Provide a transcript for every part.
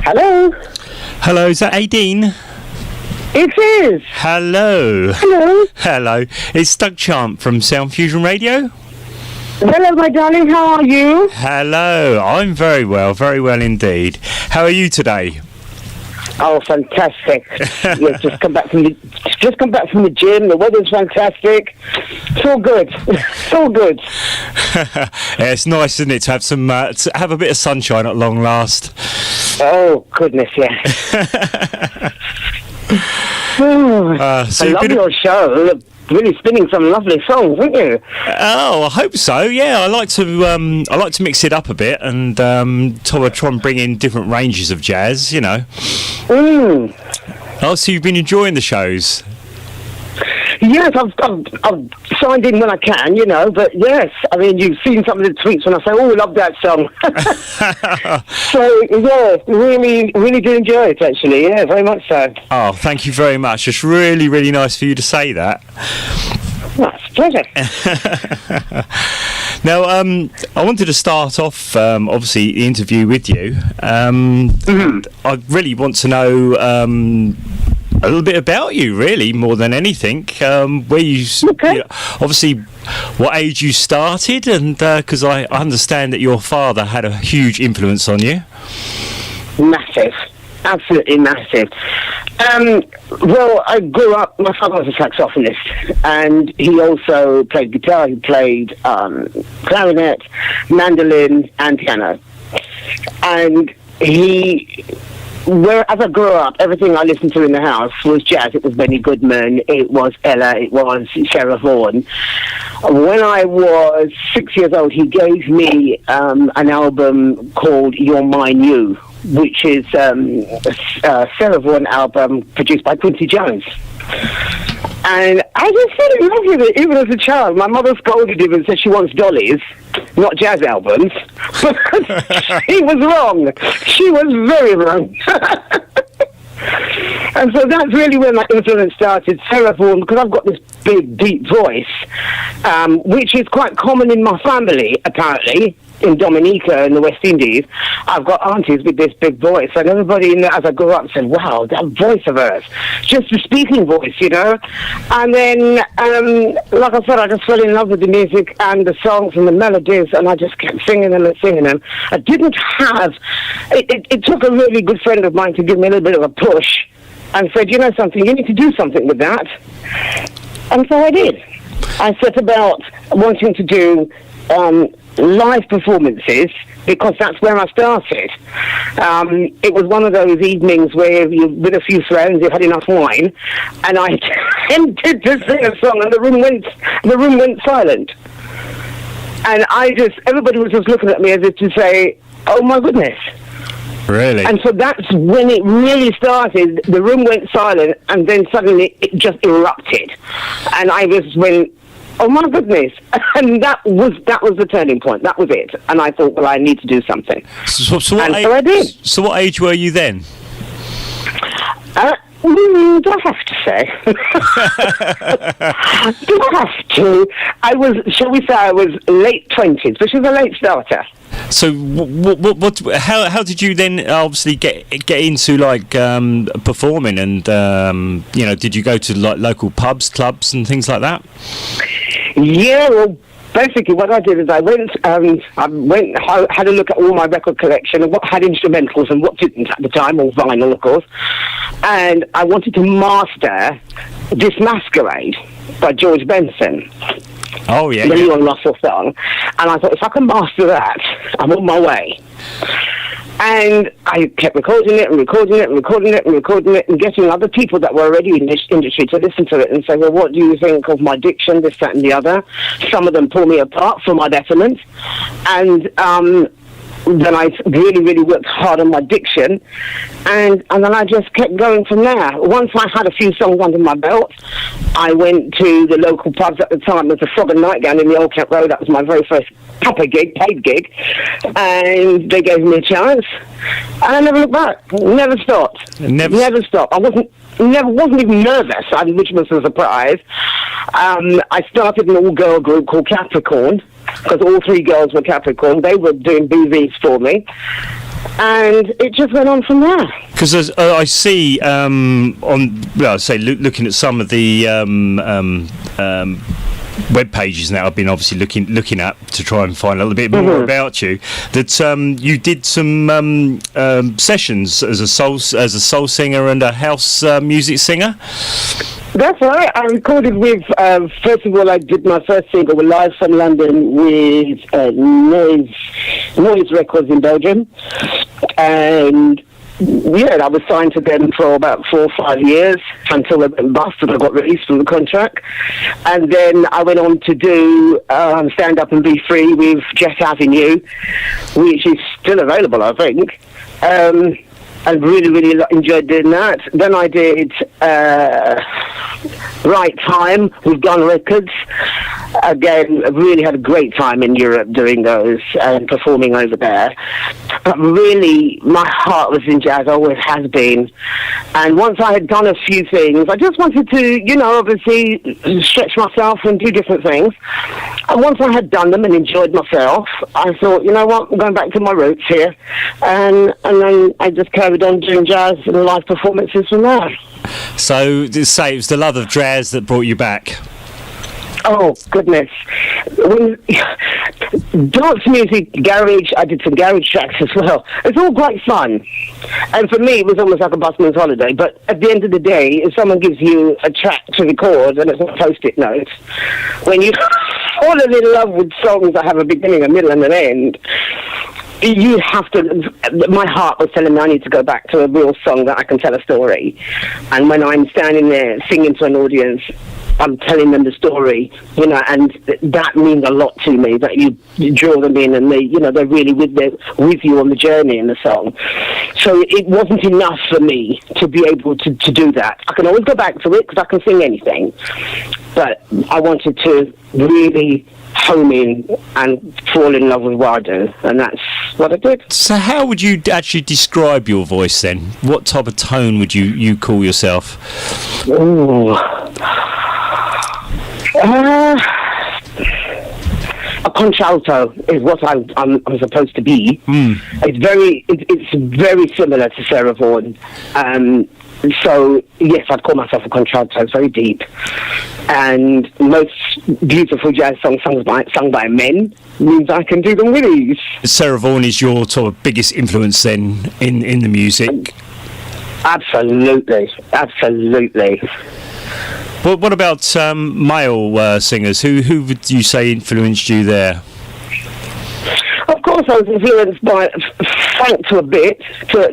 Hello? Hello, is that Aydenne? It is. Hello. Hello. Hello. It's Chant from Sound Fusion Radio. Hello, my darling. How are you? Hello. I'm very well indeed. How are you today? Oh, fantastic. Yeah, just come back from the gym. The weather's fantastic. It's all good. It's all good. Yeah, it's nice, isn't it, to have some to have a bit of sunshine at long last. Oh, goodness, yeah. So I love your show. Really spinning some lovely songs, aren't you? Oh, I hope so. Yeah, I like to mix it up a bit and try and bring in different ranges of jazz. You know. Oh, so you've been enjoying the shows? Yes, I've signed in when I can, you know, but yes, I mean, you've seen some of the tweets when I say, oh, I love that song. So, yeah, really do enjoy it, actually, yeah, very much so. Oh, thank you very much. It's really, really nice for you to say that. That's a pleasure. Now, I wanted to start off, obviously, the interview with you. I really want to know a little bit about you, really, more than anything. Where you, okay. Obviously, what age you started, and because I understand that your father had a huge influence on you. Massive. Absolutely massive. Well, I grew up, my father was a saxophonist, and he also played guitar. He played clarinet, mandolin, and piano. And as I grew up, everything I listened to in the house was jazz. It was Benny Goodman, it was Ella, it was Sarah Vaughan. When I was 6 years old, he gave me an album called You're Mine You, which is a Sarah Vaughan album produced by Quincy Jones. And I just fell in love with it, even as a child. My mother scolded him and said she wants dollies, not jazz albums. But she was wrong. She was very wrong. And so that's really where my influence started. Sarah Vaughan, because I've got this big, deep voice, which is quite common in my family, apparently. In Dominica, in the West Indies, I've got aunties with this big voice, and everybody, as I grew up, said, wow, that voice of hers, just the speaking voice, you know. And then, like I said, I just fell in love with the music and the songs and the melodies, and I just kept singing them and singing them. I didn't have, it took a really good friend of mine to give me a little bit of a push and said, you know something, you need to do something with that. And so I did. I set about wanting to do live performances, because that's where I started. It was one of those evenings where you, with a few friends, you had enough wine, and I attempted to sing a song, and the room went silent. And everybody was just looking at me as if to say, oh my goodness. Really? And so that's when it really started. The room went silent, and then suddenly it just erupted. And I just went, oh my goodness. And that was the turning point. That was it. And I thought, well, I need to do something. So I did. So what age were you then? Do I have to say? Do I have to? I was, shall we say, I was late 20s, which is a late starter. So how did you then obviously get into like performing, and did you go to like local pubs, clubs and things like that? Yeah, well, basically what I did is I had a look at all my record collection and what had instrumentals and what didn't at the time, or vinyl of course, and I wanted to master This Masquerade by George Benson. Oh yeah, the Leon Russell song. And I thought, if I can master that, I'm on my way. And I kept recording it and getting other people that were already in this industry to listen to it and say, well, what do you think of my diction, this, that and the other? Some of them pull me apart for my betterment. And then I really worked hard on my diction, and then I just kept going from there. Once I had a few songs under my belt, I went to the local pubs at the time. There was a Frog and Nightgown in the Old Kent Road. That was my very first proper gig, paid gig, and they gave me a chance, and I never looked back. Never stopped. Never stopped. I wasn't even nervous, which was a surprise. I started an all-girl group called Capricorn, because all three girls were Capricorn. They were doing BVs for me. and it just went on from there. Because I see looking at some of the web pages now, I've been obviously looking at to try and find a little bit more about you. That you did some sessions as a soul singer and a house music singer. That's right. I recorded with, first of all, I did my first single live from London with Noise Records in Belgium. And yeah, I was signed to them for about 4 or 5 years until they went bust and I got released from the contract. And then I went on to do Stand Up and Be Free with Jet Avenue, which is still available, I think. I really enjoyed doing that. Then I did Right Time with Gun Records. Again, I really had a great time in Europe doing those and performing over there. But really, my heart was in jazz, always has been. And once I had done a few things, I just wanted to, obviously stretch myself and do different things. And once I had done them and enjoyed myself, I thought, you know what, I'm going back to my roots here. And then I just carried on doing jazz and live performances from there. So, say it was the love of jazz that brought you back. Oh, goodness. Dance music, garage, I did some garage tracks as well. It's all great fun. And for me, it was almost like a busman's holiday. But at the end of the day, if someone gives you a track to record and it's a Post-it note, when you fall in love with songs that have a beginning, a middle, and an end, you have to. My heart was telling me I need to go back to a real song that I can tell a story. And when I'm standing there singing to an audience, I'm telling them the story, and that means a lot to me, that you draw them in and they're really with you on the journey in the song. So it wasn't enough for me to be able to do that. I can always go back to it because I can sing anything, but I wanted to really home in and fall in love with what I do, and that's what I did. So how would you actually describe your voice then? What type of tone would you call yourself? Ooh. A contralto is what I'm supposed to be. It's very similar to Sarah Vaughan. So yes, I'd call myself a contralto. It's very deep, and most beautiful jazz songs sung by men means I can do them with ease. Sarah Vaughan is your sort of biggest influence then in the music. Absolutely. But what about male singers? Who would you say influenced you there? Of course, I was influenced by Frank to a bit, to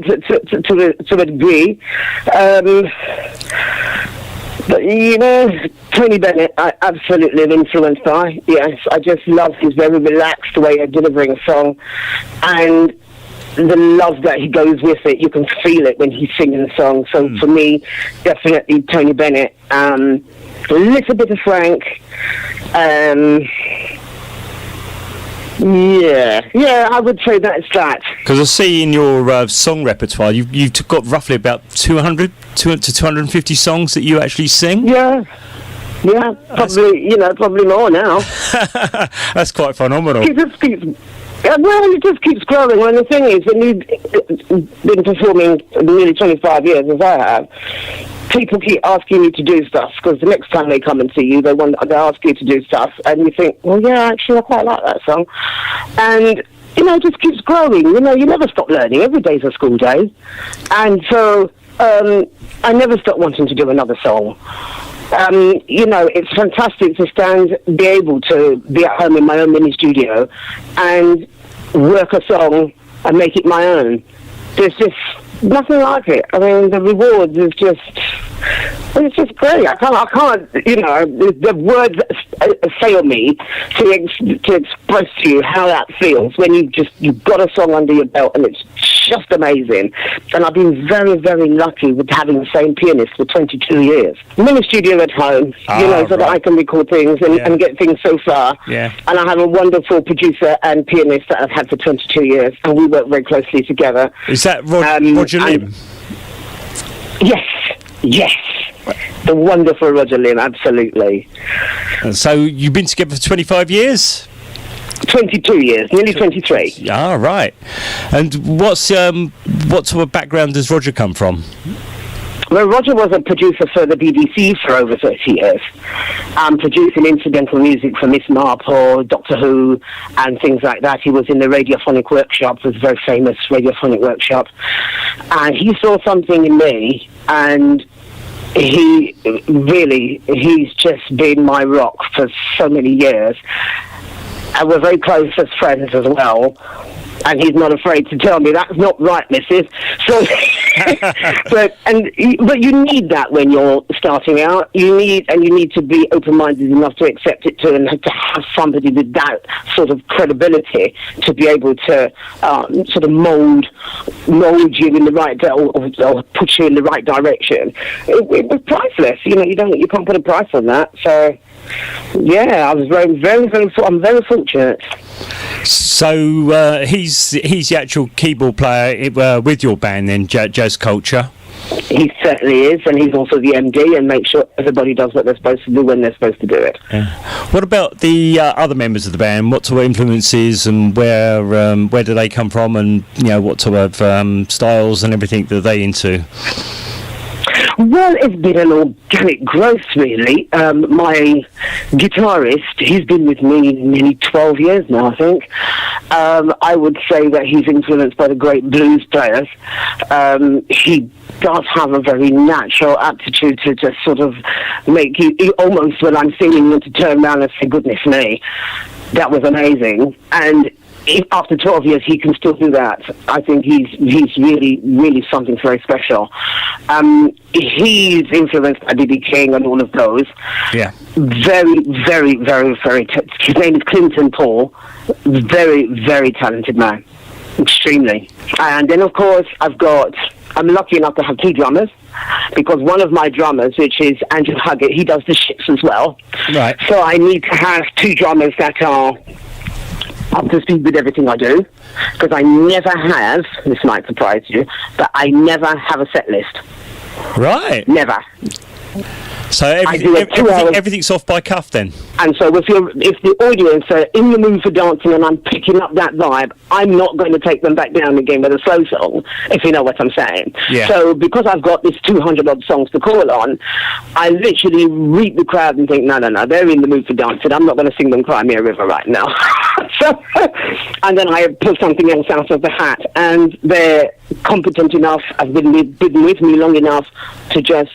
a degree. But Tony Bennett, I absolutely am influenced by. Yes, I just love his very relaxed way of delivering a song, and the love that he goes with it. You can feel it when he's singing the song. So for me, definitely Tony Bennett. A little bit of Frank. Yeah, I would say that's that. Because I see in your song repertoire, you've got roughly about 200 to 250 songs that you actually sing. Yeah, probably more now. That's quite phenomenal. It just keeps growing. Well, the thing is, when you've been performing nearly 25 years, as I have, people keep asking you to do stuff, because the next time they come and see you, they ask you to do stuff, and you think, well, yeah, actually, I quite like that song. And, it just keeps growing. You never stop learning. Every day's a school day. And so I never stop wanting to do another song. It's fantastic to be able to be at home in my own mini studio and work a song and make it my own. There's just nothing like it. I mean, the rewards is it's just great. I can't, the words fail me to express to you how that feels when you've got a song under your belt and it's just amazing. And I've been very, very lucky with having the same pianist for 22 years. Mini studio at home, so that I can record things and get things so far. Yeah. And I have a wonderful producer and pianist that I've had for 22 years, and we work very closely together. Is that Roger Lim? Yes. The wonderful Roger Lim, absolutely. So you've been together for 25 years? 22 years, nearly 23. Ah, right. And what sort of background does Roger come from? Well, Roger was a producer for the BBC for over 30 years, producing incidental music for Miss Marple, Doctor Who, and things like that. He was in the Radiophonic Workshop, it was a very famous Radiophonic Workshop, and he saw something in me, and he's just been my rock for so many years. And we're very close as friends as well. And he's not afraid to tell me that's not right, missus. So, but you need that when you're starting out. You need to be open-minded enough to accept it too, and to have somebody with that sort of credibility to be able to sort of mold you in the right or push you in the right direction. It was priceless. You can't put a price on that. So. Yeah, I was I'm very fortunate. So he's the actual keyboard player with your band then, Jazz Culture? He certainly is, and he's also the MD and makes sure everybody does what they're supposed to do when they're supposed to do it. Yeah. What about the other members of the band? What sort of influences and where do they come from, and what sort of styles and everything that they into? Well, it's been an organic growth, really. My guitarist, he's been with me nearly 12 years now, I think. I would say that he's influenced by the great blues players. He does have a very natural aptitude to just sort of make you almost, when I'm singing, to turn around and say, goodness me, that was amazing. And after 12 years, he can still do that. I think he's really, really something very special. He's influenced by B.B. King and all of those. Yeah. Very, very, very, very. His name is Clinton Paul. Very, very talented man. Extremely. And then, of course, I'm lucky enough to have two drummers, because one of my drummers, which is Andrew Huggett, he does the shits as well. Right. So I need to have two drummers that are up to speed with everything I do, because I never have, this might surprise you, but I never have a set list. Right. Never. So everything's off by cuff then? And so if the audience are in the mood for dancing and I'm picking up that vibe, I'm not going to take them back down again with a slow song, if you know what I'm saying. Yeah. So because I've got this 200-odd songs to call on, I literally read the crowd and think, no, they're in the mood for dancing. I'm not going to sing them Cry Me a River right now. And then I pull something else out of the hat, and they're competent enough, have been with me long enough to just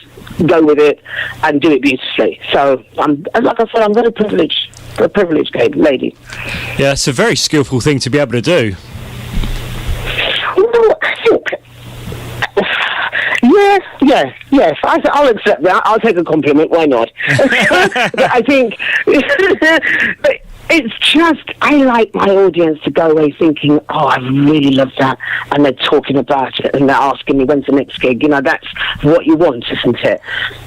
go with it and do it beautifully. So, like I said, I'm very privileged, a privileged lady. Yeah, it's a very skillful thing to be able to do. Well, I think, yes. I'll accept that. I'll take a compliment. Why not? But I think, but it's just, I like my audience to go away thinking, oh, I really love that, and they're talking about it, and they're asking me when's the next gig. That's what you want, isn't it?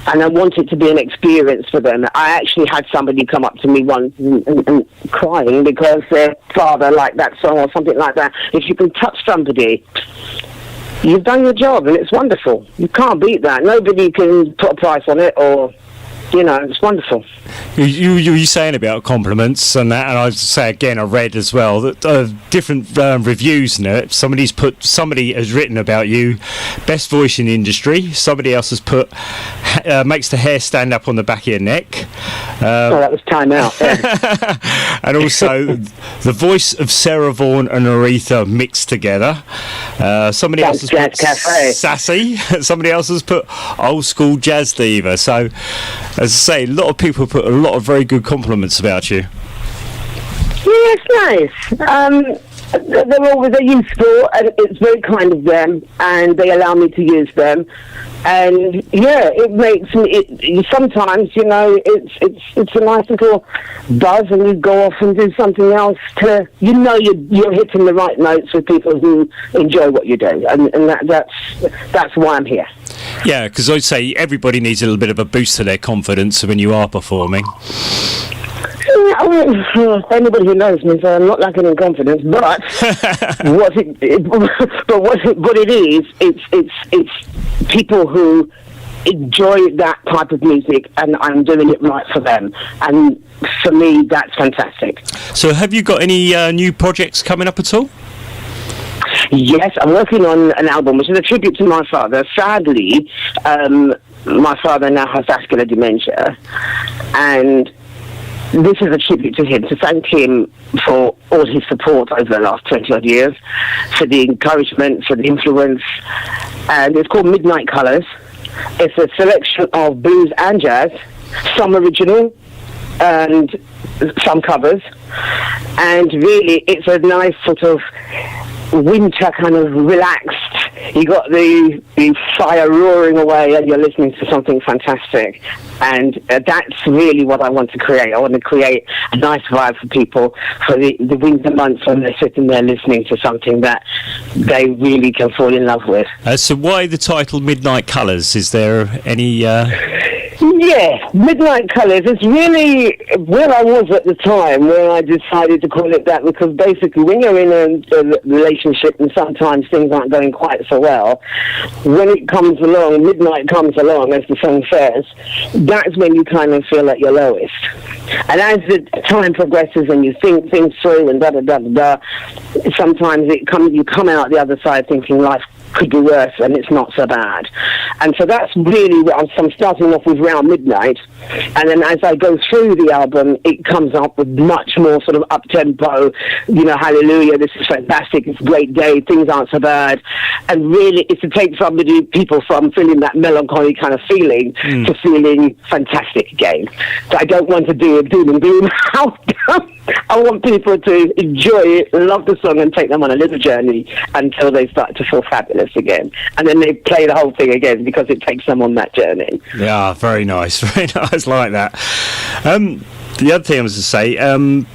And I want it to be an experience for them. I actually had somebody come up to me once and crying because their father liked that song or something like that. If you can touch somebody, you've done your job, and it's wonderful. You can't beat that. Nobody can put a price on it, or it's wonderful. You saying about compliments and that, and I say again, I read as well that different reviews in it. Somebody has written about you, best voice in the industry. Somebody else has put makes the hair stand up on the back of your neck. That was Time Out. Yeah. And also the voice of Sarah Vaughan and Aretha mixed together. Somebody else has put sassy. Somebody else has put old school jazz diva. So, as I say, a lot of people put a lot of very good compliments about you. Yeah, it's nice. They're useful, and it's very kind of them, and they allow me to use them. And yeah, it makes me. Sometimes, it's a nice little buzz, and you go off and do something else to. You're hitting the right notes with people who enjoy what you do, and that's why I'm here. Yeah, because I'd say everybody needs a little bit of a boost to their confidence when you are performing. Anybody who knows me, so I'm not lacking in confidence. But what it is, it's people who enjoy that type of music, and I'm doing it right for them. And for me, that's fantastic. So have you got any new projects coming up at all? Yes, I'm working on an album which is a tribute to my father. Sadly, my father now has vascular dementia, and this is a tribute to him, to thank him for all his support over the last 20-odd years, for the encouragement, for the influence. And it's called Midnight Colours. It's a selection of blues and jazz, some original and some covers. And really, it's a nice sort of winter kind of relaxed. You got the fire roaring away and you're listening to something fantastic. And that's really what I want to create. I want to create a nice vibe for people for the winter months when they're sitting there listening to something that they really can fall in love with. So why the title Midnight Colours? Is there any... Yeah, Midnight Colours. It's really where I was at the time when I decided to call it that, because basically when you're in a relationship and sometimes things aren't going quite so well, when it comes along, midnight comes along, as the song says, that's when you kind of feel at your lowest. And as the time progresses and you think things through and da-da-da-da-da, sometimes you come out the other side thinking life could be worse and it's not so bad. And so that's really what I'm starting off with around midnight, and then as I go through the album it comes up with much more sort of up-tempo, hallelujah, this is fantastic, it's a great day, things aren't so bad. And really it's to take people from feeling that melancholy kind of feeling to feeling fantastic again. So I don't want to do a doom and gloom outcome. I want people to enjoy it, love the song, and take them on a little journey until they start to feel fabulous again. And then they play the whole thing again because it takes them on that journey. Yeah, very nice. Very nice, like that. The other thing I was to say,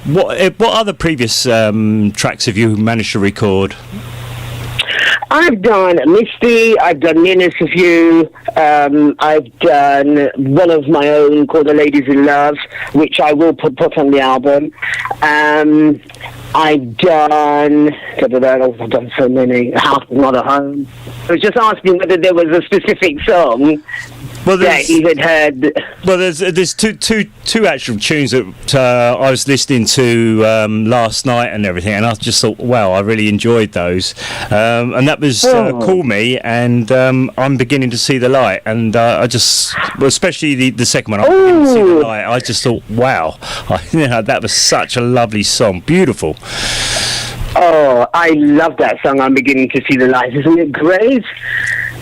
what other previous tracks have you managed to record? I've done Misty, I've done Nearness of You, I've done one of my own called The Ladies in Love, which I will put on the album. I've done so many. House is Not a Home. I was just asking whether there was a specific song that you had heard. Well, there's two actual tunes that I was listening to last night and everything, and I just thought, wow, I really enjoyed those. And that was Call Me and I'm Beginning to See the Light. And especially the second one, I'm Beginning to See the Light, I just thought, wow, that was such a lovely song. Beautiful. Oh, I love that song, I'm Beginning to See the Light. Isn't it great?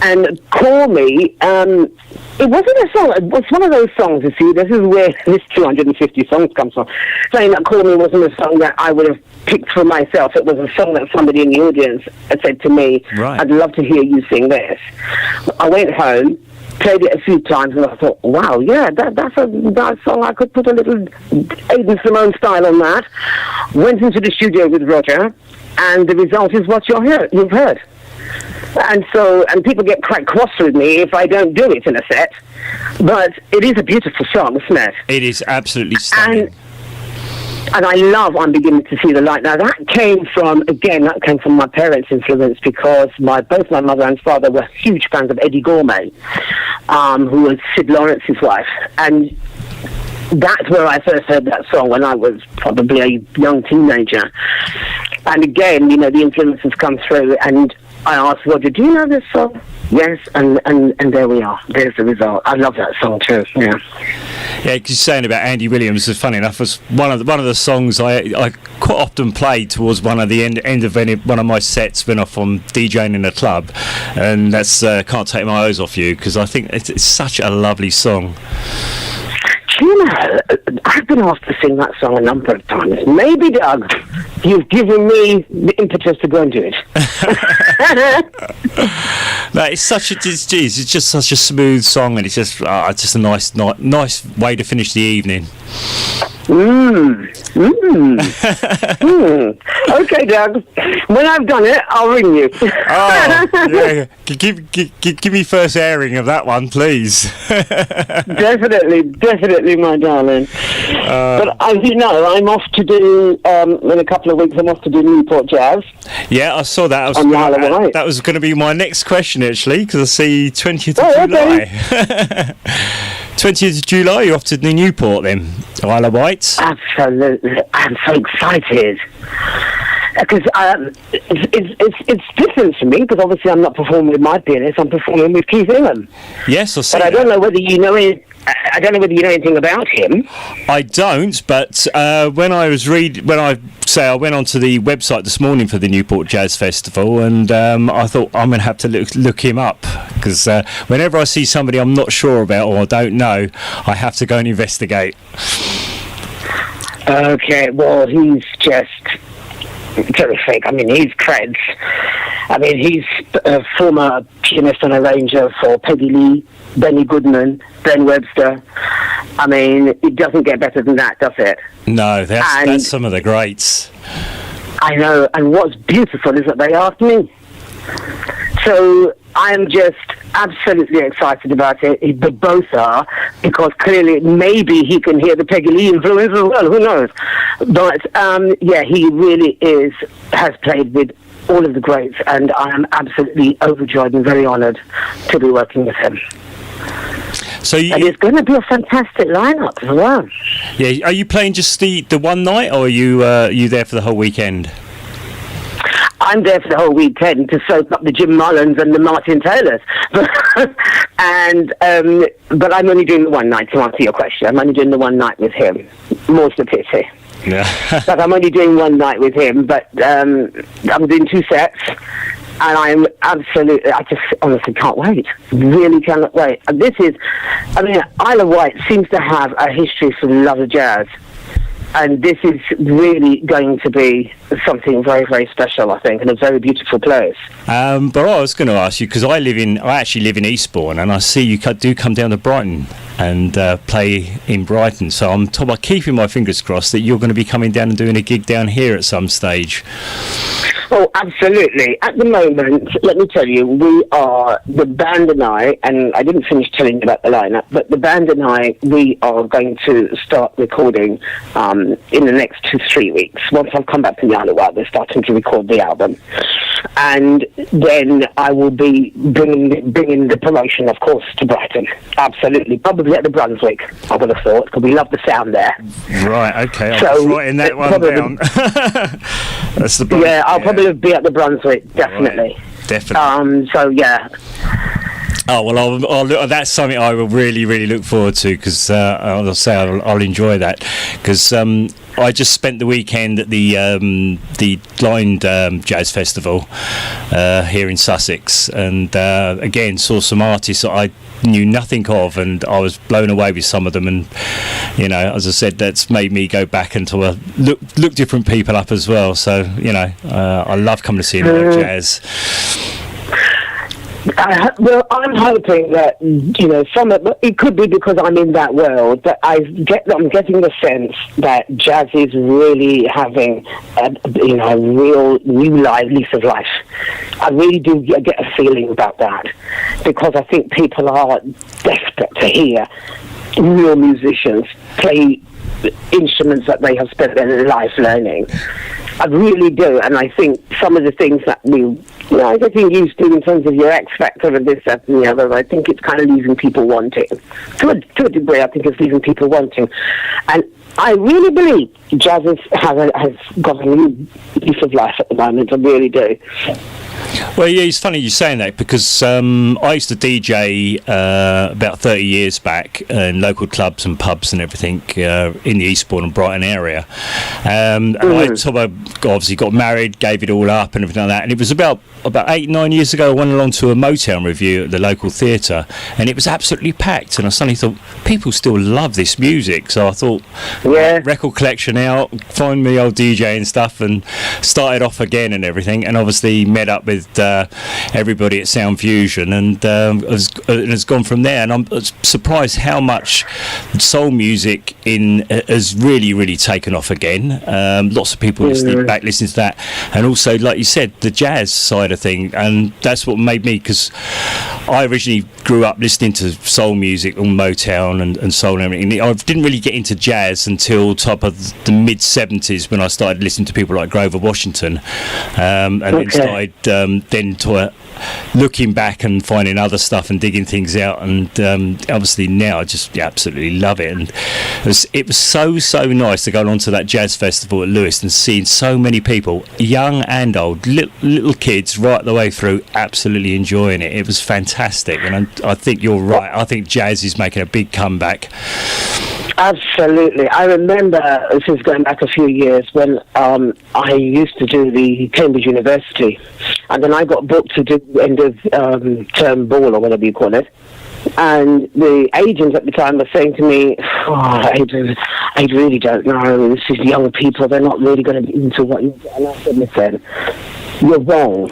And Call Me, it wasn't a song, it was one of those songs, you see, this is where this 250 songs comes from. Saying that Call Me wasn't a song that I would have picked for myself, it was a song that somebody in the audience had said to me, right, I'd love to hear you sing this. I went home, played it a few times, and I thought, wow, yeah, that's a nice song. I could put a little Aydenne Simone style on that. Went into the studio with Roger, and the result is what you've heard. And people get quite cross with me if I don't do it in a set, but it is a beautiful song, isn't it? It is absolutely stunning. And I love I'm Beginning to See the Light. Now, that came from my parents' influence, because both my mother and father were huge fans of Eddie Gourmet, who was Sid Lawrence's wife. And that's where I first heard that song, when I was probably a young teenager. And again, the influences come through, and I asked Roger, do you know this song? Yes, and there we are. There's the result. I love that song too. Yeah. Yeah, because you're saying about Andy Williams, is funny enough, was one of the songs I quite often played towards one of the end of one of my sets when I'm DJing in a club, and that's Can't Take My Eyes Off You, because I think it's such a lovely song. Do you know, I've been asked to sing that song a number of times. Maybe, Doug, you've given me the impetus to go and do it. No, it's just such a smooth song, and it's just a nice way to finish the evening. Okay, Doug. When I've done it, I'll ring you. Oh, yeah. Give me first airing of that one, please. Definitely, my darling. But as you know, I'm off to do, in a couple of weeks, I'm off to do Newport Jazz. Yeah, I saw that. That was going to be my next question, actually, because I see 20th of July. 20th of July, you're off to the Newport then, Isle of Wight. Absolutely. I'm so excited. Because it's different for me, because obviously I'm not performing with my pianist, I'm performing with Keith Ingham. Yes, I see. But I don't know whether you know it. I don't know whether you know anything about him. I don't, but when I went onto the website this morning for the Newport Jazz Festival, and I thought I'm going to have to look him up, because whenever I see somebody I'm not sure about or I don't know, I have to go and investigate. Okay, well, he's just terrific. I mean, he's creds. I mean, he's a former pianist and arranger for Peggy Lee, Benny Goodman, Ben Webster. I mean, it doesn't get better than that, does it? No, that's some of the greats. I know, and what's beautiful is that they asked me. So I'm just absolutely excited about it. They both are, because clearly maybe he can hear the Peggy Lee influence as well, who knows. But yeah, he really has played with all of the greats, and I am absolutely overjoyed and very honoured to be working with him. And it's going to be a fantastic lineup as well. Yeah, are you playing just the one night, or are you there for the whole weekend? I'm there for the whole weekend to soak up the Jim Mullins and the Martin Taylors. But I'm only doing the one night, to answer your question. I'm only doing the one night with him. More's the pity. Yeah. But I'm only doing one night with him, but I'm doing 2 sets. And I just honestly can't wait. Really cannot wait. And Isle of Wight seems to have a history for the love of jazz. And this is really going to be something very, very special, I think, and a very beautiful place. But I was going to ask you, because I actually live in Eastbourne, and I see you do come down to Brighton and play in Brighton. So I'm keeping my fingers crossed that you're going to be coming down and doing a gig down here at some stage. Oh, absolutely. At the moment, let me tell you, the band and I didn't finish telling you about the lineup, but the band and I, we are going to start recording in the next 2-3 weeks. Once I've come back from the Isle of Wight, we're starting to record the album. And then I will be bringing the promotion, of course, to Brighton. Absolutely. Probably at the Brunswick, I would have thought, because we love the sound there. Right, okay. I'm writing that one down. That's the Brunswick. Yeah, I'll probably be at the Brunswick, definitely. Right, definitely. So, yeah. Oh, well, that's something I will really, really look forward to, because I'll say I'll enjoy that, because I just spent the weekend at the Blind Jazz Festival here in Sussex, and again saw some artists that I knew nothing of, and I was blown away with some of them. And as I said, that's made me go back and to look different people up as well. So I love coming to see live jazz. Well, I'm hoping that it could be because I'm in that world, but I'm getting the sense that jazz is really having a real new lease of life. I really do get a feeling about that, because I think people are desperate to hear real musicians play instruments that they have spent their life learning. I really do, and I think some of the things that I'm getting used to in terms of your X Factor and this, that, and the other, I think it's kind of leaving people wanting. To a degree, I think it's leaving people wanting. And I really believe jazz has got a new lease of life at the moment. I really do. Well, yeah, it's funny you saying that, because I used to DJ about 30 years back in local clubs and pubs and everything in the Eastbourne and Brighton area. And I obviously got married, gave it all up and everything like that. And it was about 8-9 years ago, I went along to a Motown review at the local theatre, and it was absolutely packed. And I suddenly thought, people still love this music. So I thought, record collection out, find me old DJ and stuff, and started off again and everything. And obviously met up with with everybody at Sound Fusion, and has gone from there. And I'm surprised how much soul music has really taken off again. Lots of people listening to that, and also, like you said, the jazz side of thing, and that's what made me, because I originally grew up listening to soul music on Motown and soul and everything. I didn't really get into jazz until top of the mid 70s, when I started listening to people like Grover Washington, and then started looking back and finding other stuff and digging things out, and obviously now I just absolutely love it. And it was so nice to go along to that jazz festival at Lewis and seeing so many people, young and old, little kids right the way through, absolutely enjoying it. It was fantastic, and I think you're right. I think jazz is making a big comeback. Absolutely. I remember, this is going back a few years, when I used to do the Cambridge University, and then I got booked to do end of term ball, or whatever you call it. And the agents at the time were saying to me, I really don't know, this is young people, they're not really going to be into what you do. And I said, listen, you're wrong.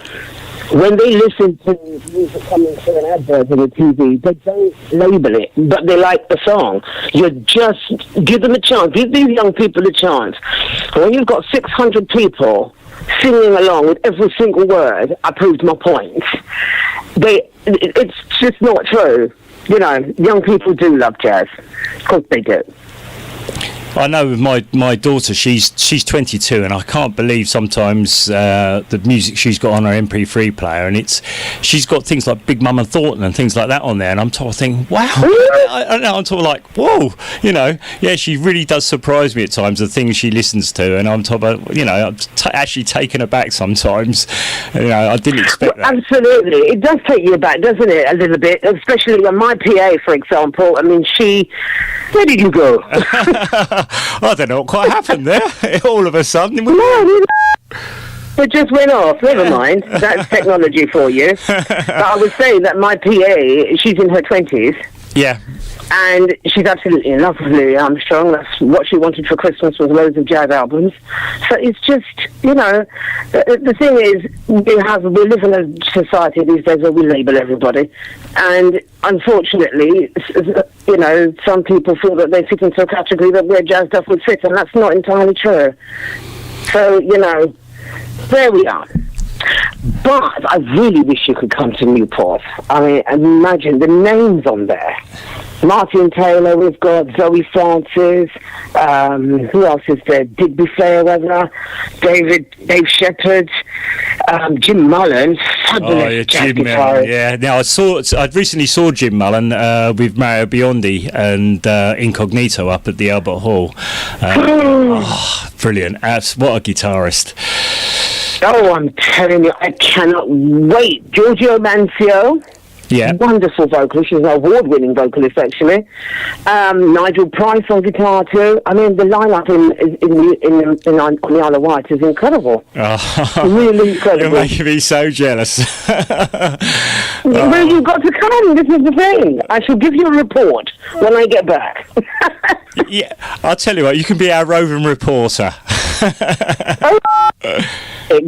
When they listen to music coming through an advert on the TV, they don't label it, but they like the song. You just give them a chance. Give these young people a chance. When you've got 600 people singing along with every single word, I proved my point. It's just not true. You know, young people do love jazz. Of course they do. I know with my daughter, she's 22, and I can't believe sometimes the music she's got on her MP3 player, and she's got things like Big Mama Thornton and things like that on there, and I'm thinking, wow, I'm sort of like, whoa, you know, yeah, she really does surprise me at times, the things she listens to, and I'm I'm actually taken aback sometimes. You know, I didn't expect that. Absolutely, it does take you aback, doesn't it, a little bit, especially when my PA, for example, I mean, where did you go? I don't know what quite happened there. All of a sudden, it just went off. Never mind. That's technology for you. But I was saying that my PA, she's in her 20s. Yeah. And she's absolutely in love with Louis Armstrong. That's what she wanted for Christmas, was loads of jazz albums. So it's just, you know, the thing is, we live in a society these days where we label everybody. And unfortunately, you know, some people feel that they fit into a category that where jazz stuff would fit, and that's not entirely true. So, you know, there we are. But I really wish you could come to Newport. I mean, imagine the names on there. Martin Taylor, we've got Zoe Francis, who else is there? Digby Fairweather, Dave Shepherd, Jim Mullen. Jim Mullen. Yeah. Now I recently saw Jim Mullen with Mario Biondi and Incognito up at the Albert Hall. Brilliant! What a guitarist! Oh, I'm telling you, I cannot wait. Giorgio Mancio. Yeah. Wonderful vocalist. She's an award-winning vocalist, actually. Nigel Price on guitar, too. I mean, the lineup on the Isle of Wight is incredible. Really incredible. You're making me so jealous. Well, you've got to come. This is the thing. I shall give you a report when I get back. Yeah, I'll tell you what, you can be our roving reporter.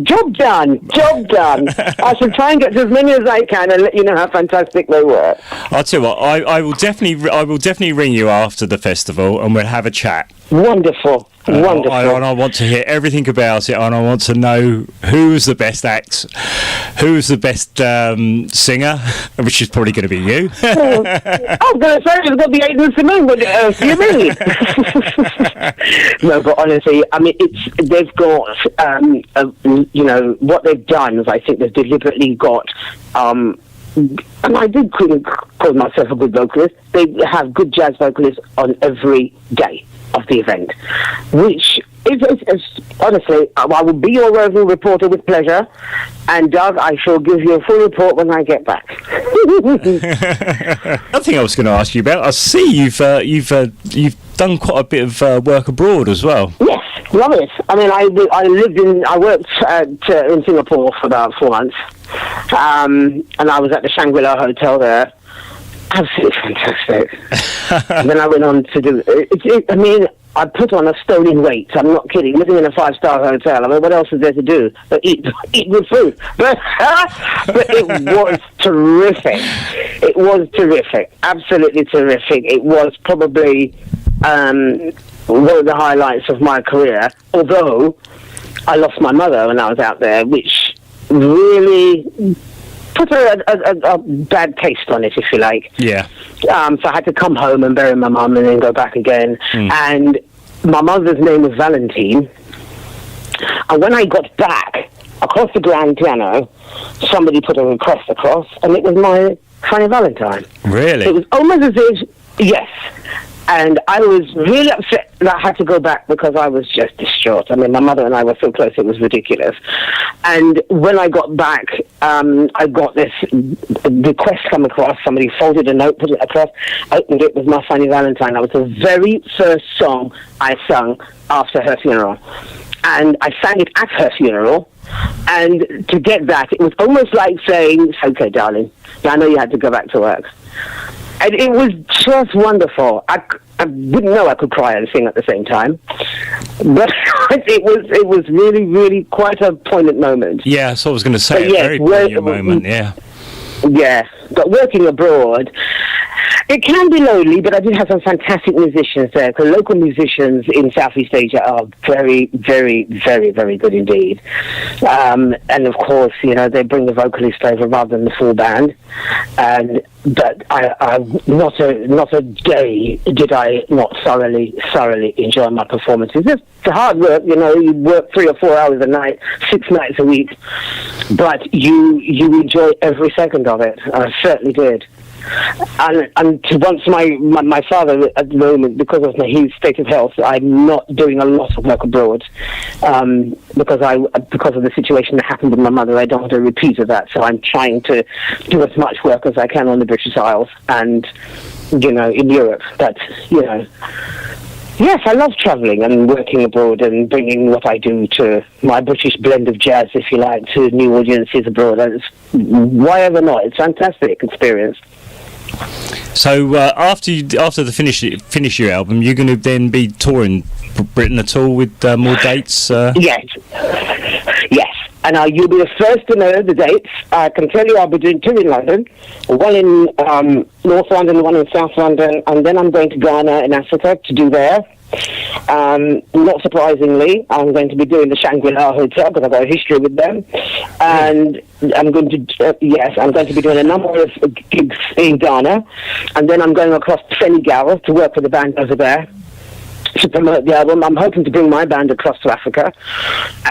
Job done. I shall try and get to as many as I can and let you know how fantastic they were. I'll tell you what, I will definitely ring you after the festival and we'll have a chat. Wonderful. Wonderful. I want to hear everything about it, and I want to know who's the best act, who's the best singer, which is probably going to be you. I was going to say it's going to be Aydenne Simone, but you mean? No, but honestly, I mean, they've got, you know, what they've done is I think they've deliberately got, and I did call myself a good vocalist, they have good jazz vocalists on every day of the event, which is honestly, I will be your roving reporter with pleasure, and Doug, I shall give you a full report when I get back. Another thing I was going to ask you about, I see you've done quite a bit of work abroad as well. Yes, love it. I mean, I worked in Singapore for about 4 months, and I was at the Shangri-La Hotel there. Absolutely fantastic. And then I went on to do I mean, I put on a stony weight. I'm not kidding. Living in a 5-star hotel. I mean, what else is there to do? But eat good food. But it was terrific. It was terrific. Absolutely terrific. It was probably one of the highlights of my career. Although I lost my mother when I was out there, which really put a bad taste on it, if you like. Yeah. So I had to come home and bury my mum and then go back again. And my mother's name was Valentine. And when I got back, across the grand piano, somebody put a request across, and it was my Funny Valentine. Really? It was almost as if, yes. And I was really upset that I had to go back because I was just distraught. I mean, my mother and I were so close, it was ridiculous. And when I got back, I got this request come across. Somebody folded a note, put it across, opened it with my Funny Valentine. That was the very first song I sung after her funeral. And I sang it at her funeral. And to get that, it was almost like saying, okay, darling, I know you had to go back to work. And it was just wonderful. I didn't know I could cry and sing at the same time, but it was really, really quite a poignant moment. Yeah, so I was going to say, a very poignant moment, yeah. Yeah, but working abroad, it can be lonely, but I did have some fantastic musicians there, because local musicians in Southeast Asia are very, very, very, very good indeed. And of course, you know, they bring the vocalist over rather than the full band. But I not a day did I not thoroughly enjoy my performances. It's hard work, you know. You work 3 or 4 hours a night, 6 nights a week, but you enjoy every second of it. I certainly did. And once my father at the moment, because of his state of health, I'm not doing a lot of work abroad because of the situation that happened with my mother. I don't want a repeat of that, so I'm trying to do as much work as I can on the British Isles and, you know, in Europe. But, you know, yes, I love travelling and working abroad and bringing what I do to my British blend of jazz, if you like, to new audiences abroad. And why ever not? It's a fantastic experience. So after the finish your album, you're going to then be touring Britain at all with more dates? Yes. And you'll be the first to know the dates. I can tell you I'll be doing 2 in London, one in North London, one in South London, and then I'm going to Ghana in Africa to do there. Not surprisingly, I'm going to be doing the Shangri-La Hotel because I've got a history with them, and I'm going to be doing a number of gigs in Ghana, and then I'm going across to Senegal to work with the band over there to promote the album. I'm hoping to bring my band across to Africa,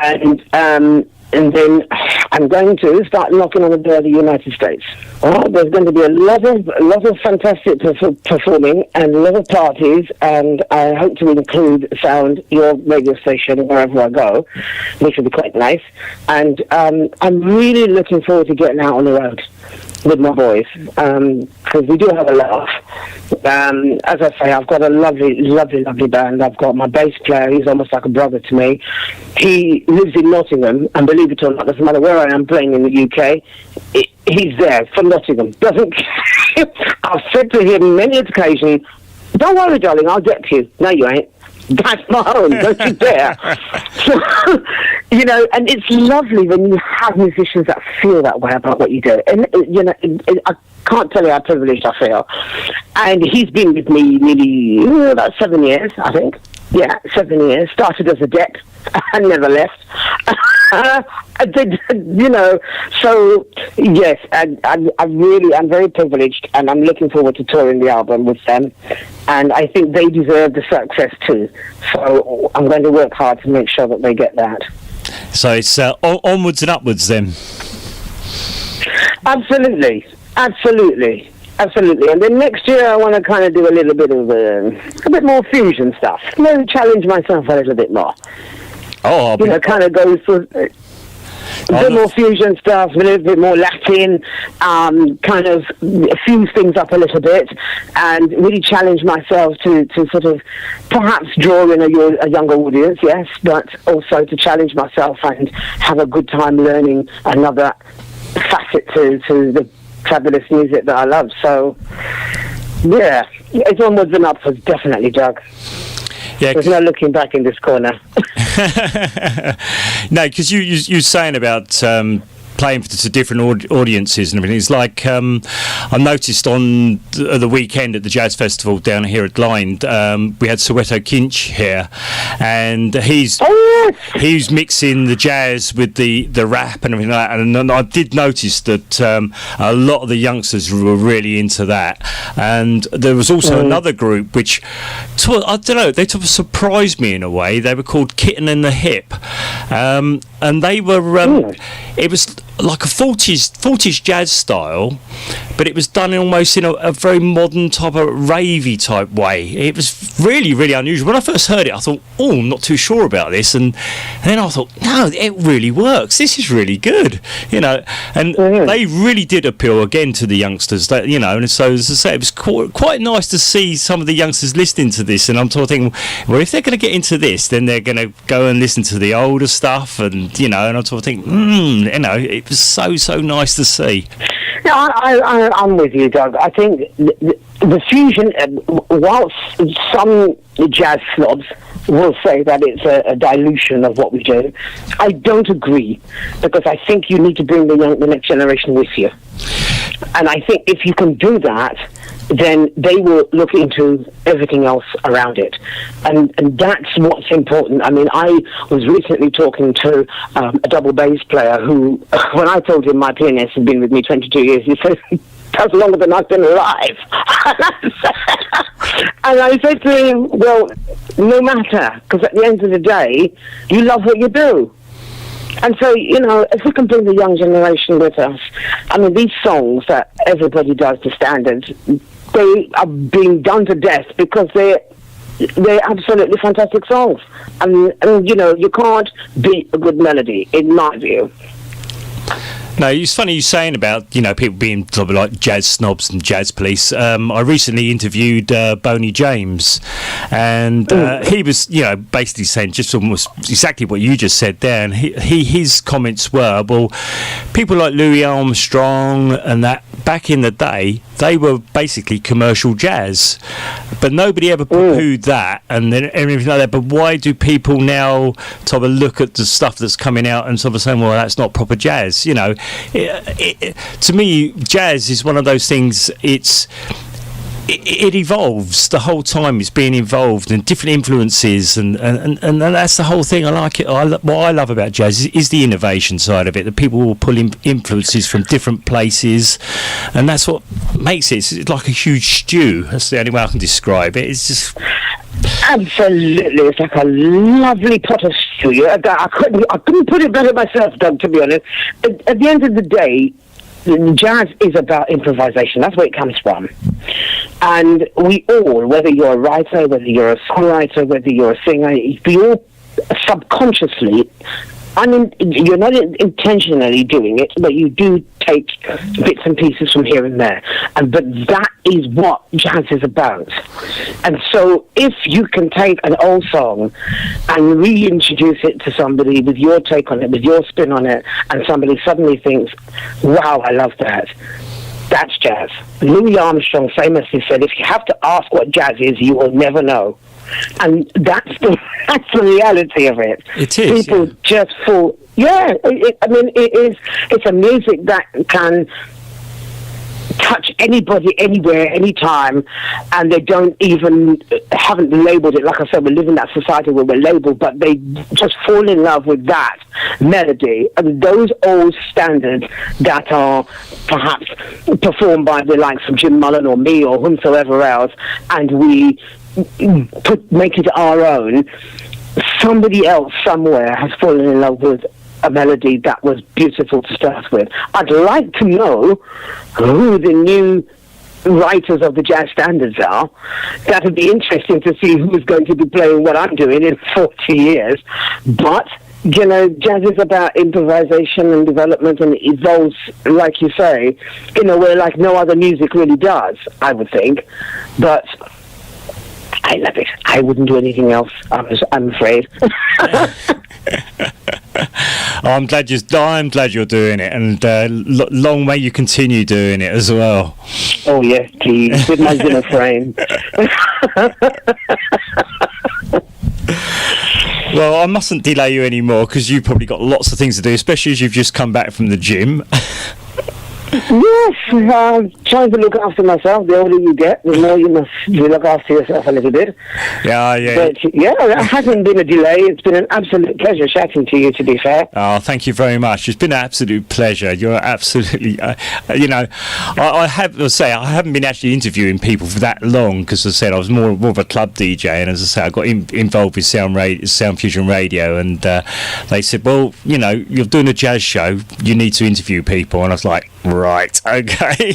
and then I'm going to start knocking on the door of the United States. There's going to be a lot of fantastic performing and a lot of parties, and I hope to include your radio station wherever I go, which will be quite nice. And I'm really looking forward to getting out on the road with my boys, because we do have a laugh. As I say, I've got a lovely, lovely, lovely band. I've got my bass player. He's almost like a brother to me. He lives in Nottingham, and believe it or not, doesn't matter where I am playing in the UK, he's there from Nottingham. Doesn't care. I've said to him many occasions, don't worry, darling, I'll get to you. No, you ain't. That's my home. Don't you dare. So, you know, and it's lovely when you have musicians that feel that way about what you do. And, you know, I can't tell you how privileged I feel. And he's been with me nearly about 7 years, I think. Yeah, 7 years. Started as a debt and never left. I did, you know, so yes, I'm very privileged, and I'm looking forward to touring the album with them, and I think they deserve the success too, so I'm going to work hard to make sure that they get that. So it's onwards and upwards then? Absolutely, and then next year I want to kind of do a little bit of a bit more fusion stuff, maybe challenge myself a little bit more. Oh, you know, kind of goes for a bit more fusion stuff, a little bit more Latin, kind of fuse things up a little bit, and really challenge myself to sort of perhaps draw in a younger audience, yes, but also to challenge myself and have a good time learning another facet to the fabulous music that I love. So, yeah, it's onwards and upwards, definitely, Doug. Yeah, there's no looking back in this corner. No, because you're saying about playing to different audiences and everything. It's like I noticed on the weekend at the Jazz Festival down here at Lynd, we had Soweto Kinch here, and he's mixing the jazz with the rap and everything like that. And I did notice that a lot of the youngsters were really into that. And there was also another group which, I don't know, they sort of surprised me in a way. They were called Kitten and the Hip, and they were. It was like a 40s jazz style, but it was done almost in a very modern type of ravey type way. It was really, really unusual. When I first heard it, I thought, I'm not too sure about this, and then I thought, no, it really works. This is really good, And they really did appeal again to the youngsters, And so, as I say, it was quite nice to see some of the youngsters listening to this. And I'm sort of thinking, well, if they're going to get into this, then they're going to go and listen to the older stuff, and And I'm sort of thinking, it was so nice to see. No, I'm with you, Doug. I think the fusion, whilst some jazz snobs will say that it's a dilution of what we do, I don't agree, because I think you need to bring the next generation with you. And I think if you can do that, then they will look into everything else around it. And that's what's important. I mean, I was recently talking to a double bass player who, when I told him my pianist had been with me 22 years, he said, that's longer than I've been alive. And I said to him, well, no matter, because at the end of the day, you love what you do. And so, if we can bring the young generation with us, I mean, these songs that everybody does to standards, they are being done to death because they're absolutely fantastic songs. And you can't beat a good melody, in my view. No, it's funny you saying about people being sort of like jazz snobs and jazz police. I recently interviewed Boney James, and he was basically saying just almost exactly what you just said there. And his comments were, well, people like Louis Armstrong and that back in the day, they were basically commercial jazz, but nobody ever poo-pooed that and then everything like that. But why do people now sort of look at the stuff that's coming out and sort of saying, well, that's not proper jazz? To me, jazz is one of those things. It evolves the whole time. It's being involved in different influences, and that's the whole thing. I like it. What I love about jazz is the innovation side of it. That people will pull in influences from different places, and that's what makes it. It's like a huge stew. That's the only way I can describe it. It's just absolutely. It's like a lovely pot of stew. I couldn't put it better myself, Doug. To be honest, at the end of the day, jazz is about improvisation. That's where it comes from. And we all, whether you're a writer, whether you're a songwriter, whether you're a singer, we all subconsciously, I mean, you're not intentionally doing it, but you do take bits and pieces from here and there. But that is what jazz is about. And so if you can take an old song and reintroduce it to somebody with your take on it, with your spin on it, and somebody suddenly thinks, wow, I love that, that's jazz. Louis Armstrong famously said, if you have to ask what jazz is, you will never know. And that's the reality of it. It is. People just fall. Yeah, it's a music that can touch anybody, anywhere, anytime, and they haven't labelled it. Like I said, we live in that society where we're labelled, but they just fall in love with that melody and those old standards that are perhaps performed by the likes of Jim Mullen or me or whomsoever else, and we make it our own. Somebody else somewhere has fallen in love with a melody that was beautiful to start with. I'd like to know who the new writers of the jazz standards are. That would be interesting to see who's going to be playing what I'm doing in 40 years. But jazz is about improvisation and development, and it evolves, like you say, in a way like no other music really does, I would think. But I love it. I wouldn't do anything else, I'm afraid. I'm glad you're doing it, and long may you continue doing it as well. Oh yes, please, with my Zimmer frame. Well, I mustn't delay you anymore because you've probably got lots of things to do, especially as you've just come back from the gym. Yes, trying to look after myself. The older you get, the more you must look after yourself a little bit. Yeah. But it hasn't been a delay. It's been an absolute pleasure chatting to you, to be fair. Oh, thank you very much. It's been an absolute pleasure. You're absolutely, I haven't been actually interviewing people for that long because, as I said, I was more of a club DJ, and as I say, I got involved with Sound Fusion Radio, and they said, well, you're doing a jazz show, you need to interview people, and I was like, right, okay.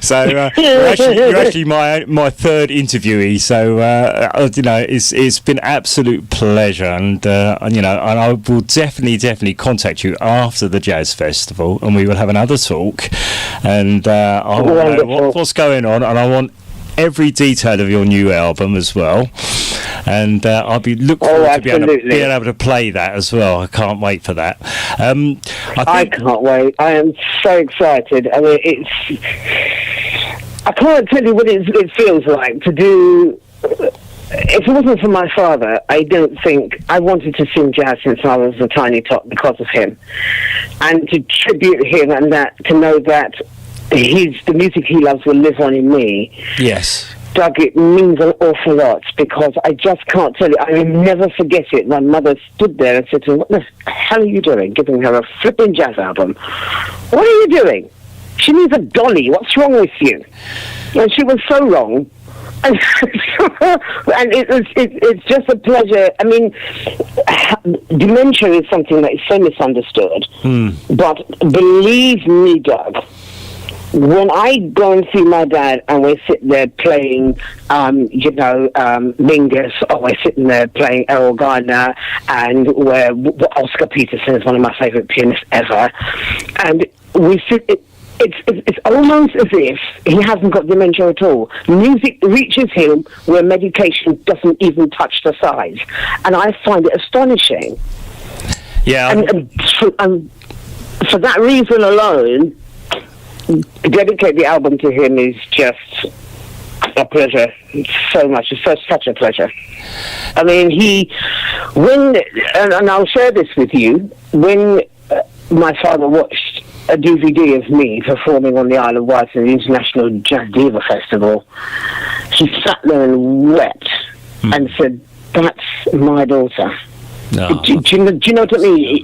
So you're actually my third interviewee. So it's been absolute pleasure, and I will definitely contact you after the jazz festival, and we will have another talk, and I will know what's going on, and I want every detail of your new album as well, and I'll be looking forward to being able to play that as well. I can't wait for that. I can't wait. I am so excited. I mean, I can't tell you what it feels like to do. If it wasn't for my father, I don't think I wanted to sing jazz since I was a tiny tot because of him, and to tribute him, and to know that the music he loves will live on in me. Yes. Doug, it means an awful lot, because I just can't tell you. I will never forget it. My mother stood there and said to me, what the hell are you doing? Giving her a flipping jazz album. What are you doing? She needs a dolly. What's wrong with you? And she was so wrong. And it's just a pleasure. I mean, dementia is something that is so misunderstood. But believe me, Doug, when I go and see my dad and we're sitting there playing, Mingus, or we're sitting there playing Errol Garner, and Oscar Peterson is one of my favourite pianists ever, and we sit. It's almost as if he hasn't got dementia at all. Music reaches him where medication doesn't even touch the sides, and I find it astonishing. Yeah, and for that reason alone, dedicate the album to him is just a pleasure. So much. It's such a pleasure. I mean, and I'll share this with you, when my father watched a DVD of me performing on the Isle of Wight at the International Jazz Diva Festival, he sat there and wept and said, that's my daughter. No. Do you know what I mean?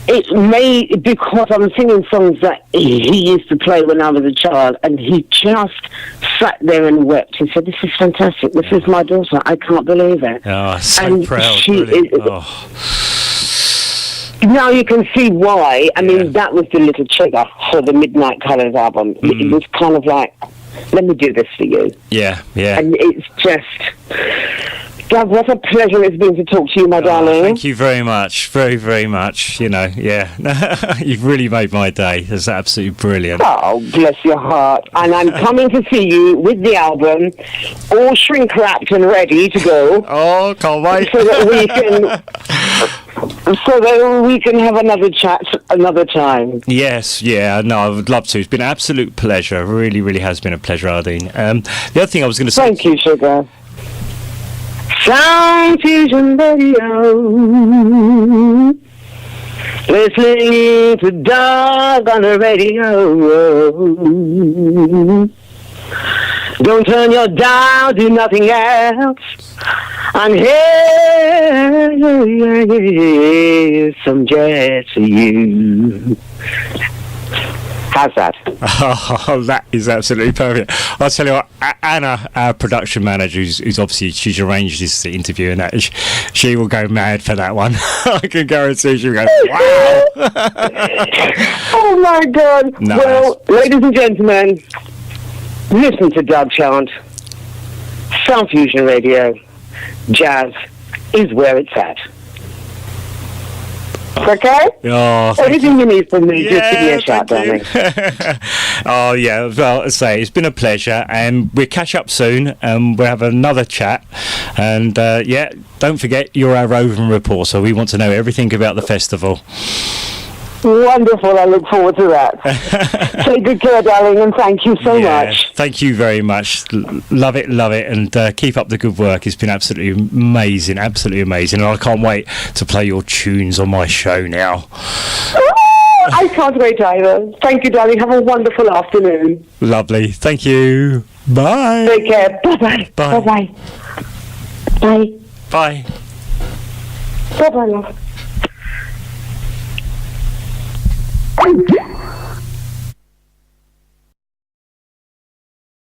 It may, because I'm singing songs that he used to play when I was a child, and he just sat there and wept. He said, this is fantastic. This is my daughter. I can't believe it. Oh, so proud. Now you can see why. I mean, that was the little trigger for the Midnight Colours album. It was kind of like, let me do this for you. Yeah. And it's just... Doug, what a pleasure it's been to talk to you, my darling. Thank you very much. Very, very much. You've really made my day. It's absolutely brilliant. Oh, bless your heart. And I'm coming to see you with the album, all shrink-wrapped and ready to go. Oh, can't wait. So that we can have another chat another time. Yes, I would love to. It's been an absolute pleasure. It really, really has been a pleasure, Aydenne. The other thing I was going to say... Thank you, sugar. Sound Fusion Radio, listening to Doug on the radio. Don't turn your dial, do nothing else, and here's some jazz for you. How's that? Oh, that is absolutely perfect. I'll tell you what, Anna, our production manager, who's obviously, she's arranged this interview, and that she will go mad for that one. I can guarantee she'll go, wow. Oh my God. No, well, ladies and gentlemen, listen to Doug Chant. Sound Fusion Radio. Jazz is where it's at. Okay? Oh, anything you need from me, just give me a shout, darling. Oh, yeah. Well, as I say, it's been a pleasure, and we'll catch up soon, and we'll have another chat. And, don't forget, you're our roving reporter. We want to know everything about the festival. Wonderful. I look forward to that. Take good care, darling, and thank you so much. Thank you very much. Love it, and keep up the good work. It's been absolutely amazing, and I can't wait to play your tunes on my show now. I can't wait either. Thank you, darling. Have a wonderful afternoon. Lovely. Thank you. Bye. Take care. Bye-bye. Bye. Bye-bye. Bye. Bye. Bye-bye, love.